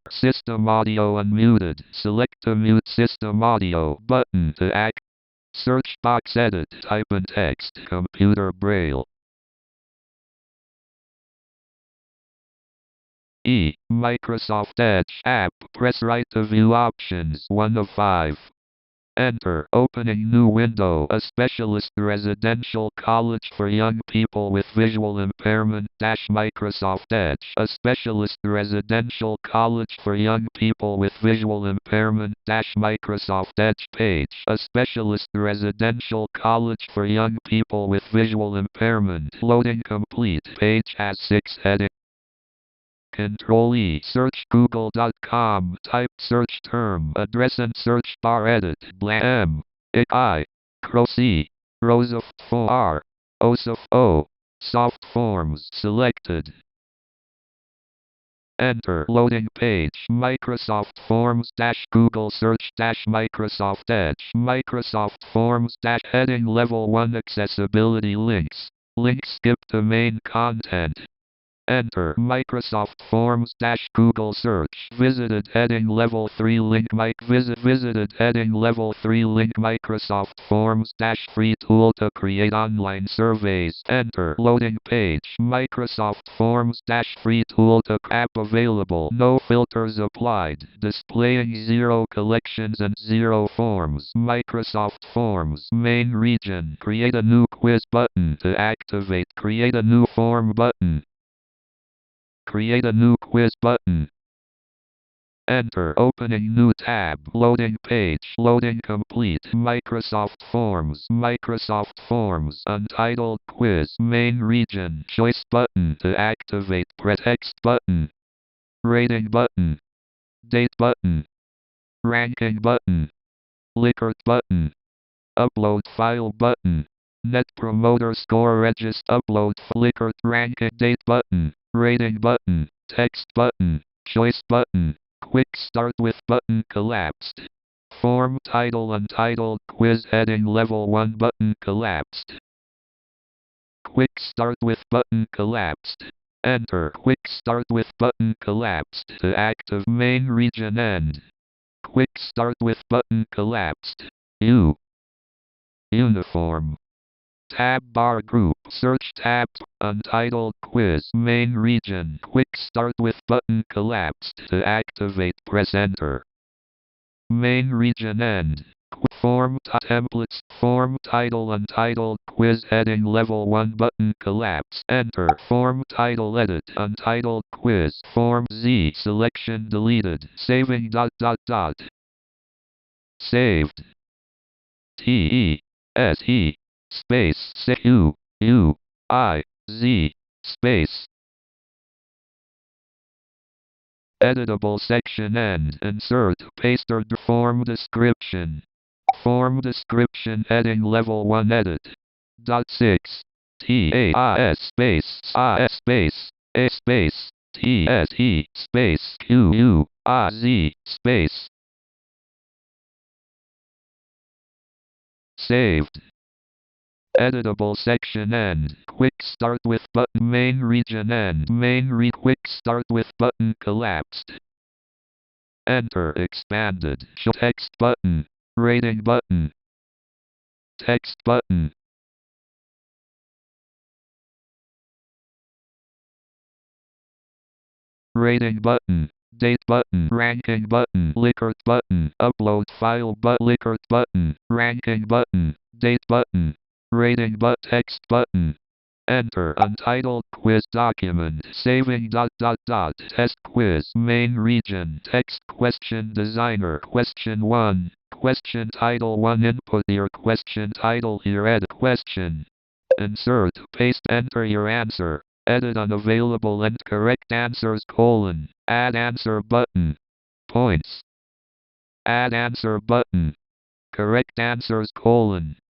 System audio unmuted. Select the mute system audio button to act. Search box edit. Type in text. Computer Braille. E. Microsoft Edge app. Press right to view options. 1 of 5. Enter. Opening new window. A specialist residential college for young people with visual impairment. Microsoft Edge. A specialist residential college for young people with visual impairment. Microsoft Edge page. A specialist residential college for young people with visual impairment. Loading complete. Page has 6 headings. Control-E. Search google.com. Type search term. Address and search bar edit. Blam. I. Crow-C. Rows of 4. O's of O. Soft forms. Selected. Enter. Loading page. Microsoft Forms Google search Microsoft Edge. Microsoft Forms heading level 1 accessibility links. Link skip to main content. Enter. Microsoft Forms Google search. Visited heading level 3 link visited heading level 3 link Microsoft Forms free tool to create online surveys. Enter. Loading page. Microsoft Forms free tool to app available. No filters applied. Displaying 0 collections and 0 forms. Microsoft Forms. Main region. Create a new quiz button to activate. Create a new form button. Create a new quiz button. Enter. Opening new tab. Loading page. Loading complete. Microsoft Forms. Microsoft Forms. Untitled quiz. Main region. Choice button to activate. Pretext button. Rating button. Date button. Ranking button. Likert button. Upload file button. Net Promoter Score Register. Upload Likert ranking date button. Rating button. Text button. Choice button. Quick start with button collapsed. Form title untitled quiz heading level 1 button collapsed. Quick start with button collapsed. Enter. Quick start with button collapsed to active main region end. Quick start with button collapsed. Uniform. Tab bar group. Search tab. Untitled quiz. Main region. Quick start with button collapsed to activate. Press enter. Main region end. Form templates. Form title untitled quiz heading level 1 button collapse. Enter. Form title edit. Untitled quiz. Form Z. Selection deleted. Saving . Saved. TESE. Space QUIZ space. Editable section end. Insert. Paste or form description. Form description heading level 1 edit. .6 TAIS space IS space A space TSE space QUIZ space. Saved. Editable section end. Quick start with button. Main region end. Quick start with button collapsed. Enter. Expanded. Text button. Rating button. Text button. Rating button. Date button. Ranking button. Likert button. Upload file Likert button. Ranking button. Date button. Rating text button. Enter. Untitled quiz document. Saving . Test quiz. Main region. Text question designer. Question 1. Question title 1. Input your question title here. Edit question. Insert. Paste. Enter your answer. Edit unavailable and correct answers : add answer button. Points. Add answer button. Correct answers :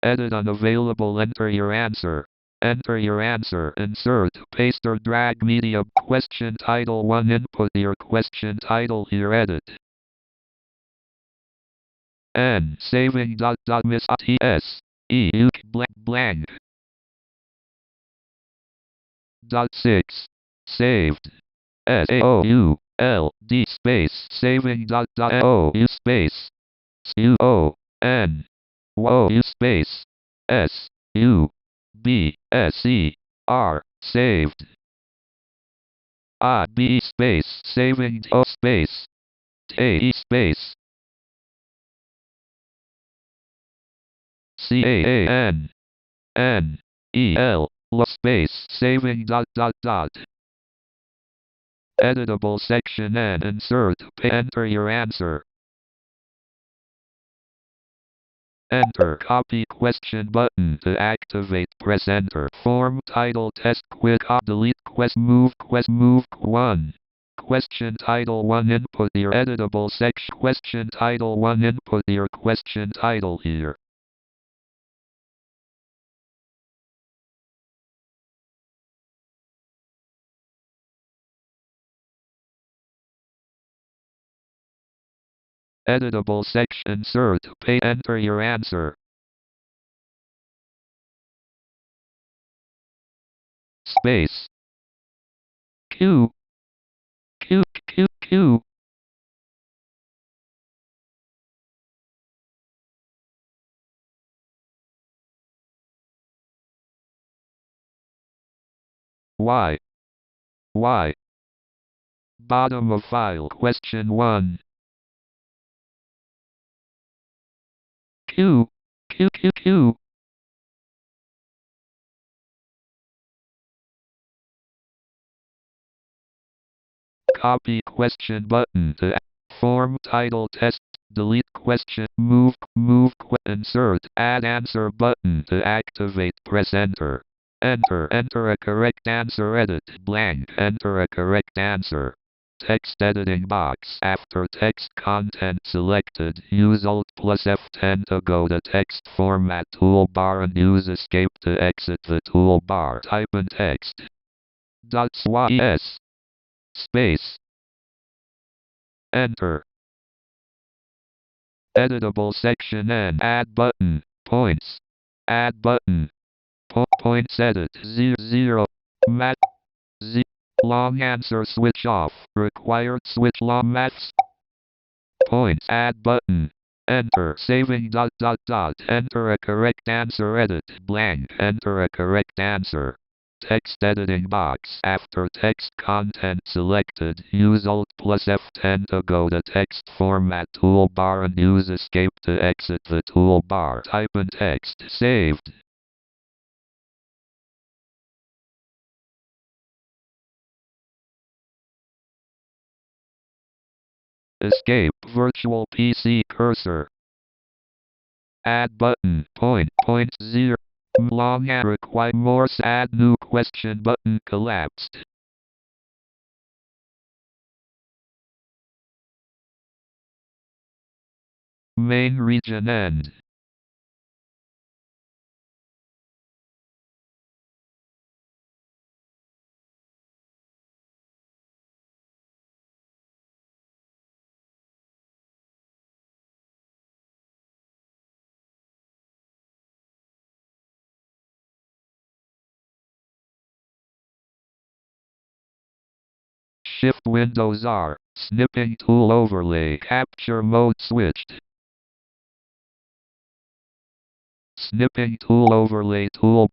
edit unavailable. Enter your answer. Enter your answer. Insert. Paste or drag media. Question title 1. Input your question title here. Edit. N. Saving . Miss TS. E. Blank. .6. Saved. SAOU. L D space saving dot dot O U space U O N W U space S U B S E R saved. I B space saving O space A E space CAAN N E L space saving dot dot dot. Editable section and insert. Enter your answer. Enter. Copy question button to activate. Press enter. Form title test quick delete move 1. Question title 1 input your editable section. Question title 1 input your question title here. Editable section insert. Enter your answer. Space Q Q Q Q Y Y bottom of file. Question 1. Q Q Q Q copy question button to form title test. Delete question move insert add answer button to activate. Press enter. Enter a correct answer. Edit blank. Enter a correct answer. Text editing box. After text content selected, use Alt plus F10 to go to text format toolbar and use Escape to exit the toolbar. Type in text. .ys space. Enter. Editable section and add button. Points. Add button. Points edit 0. Mat 0. Long answer switch off. Required switch long maths. Points add button. Enter saving dot dot dot. Enter a correct answer. Edit blank. Enter a correct answer. Text editing box. After text content selected, use Alt plus F10 to go to text format toolbar and use Escape to exit the toolbar. Type in text. Saved. Escape. Virtual PC cursor. Add button. Point 0. Long and require more. Add new question button collapsed. Main region end. Shift Windows R. Snipping tool overlay. Capture mode switched. Snipping tool overlay tool.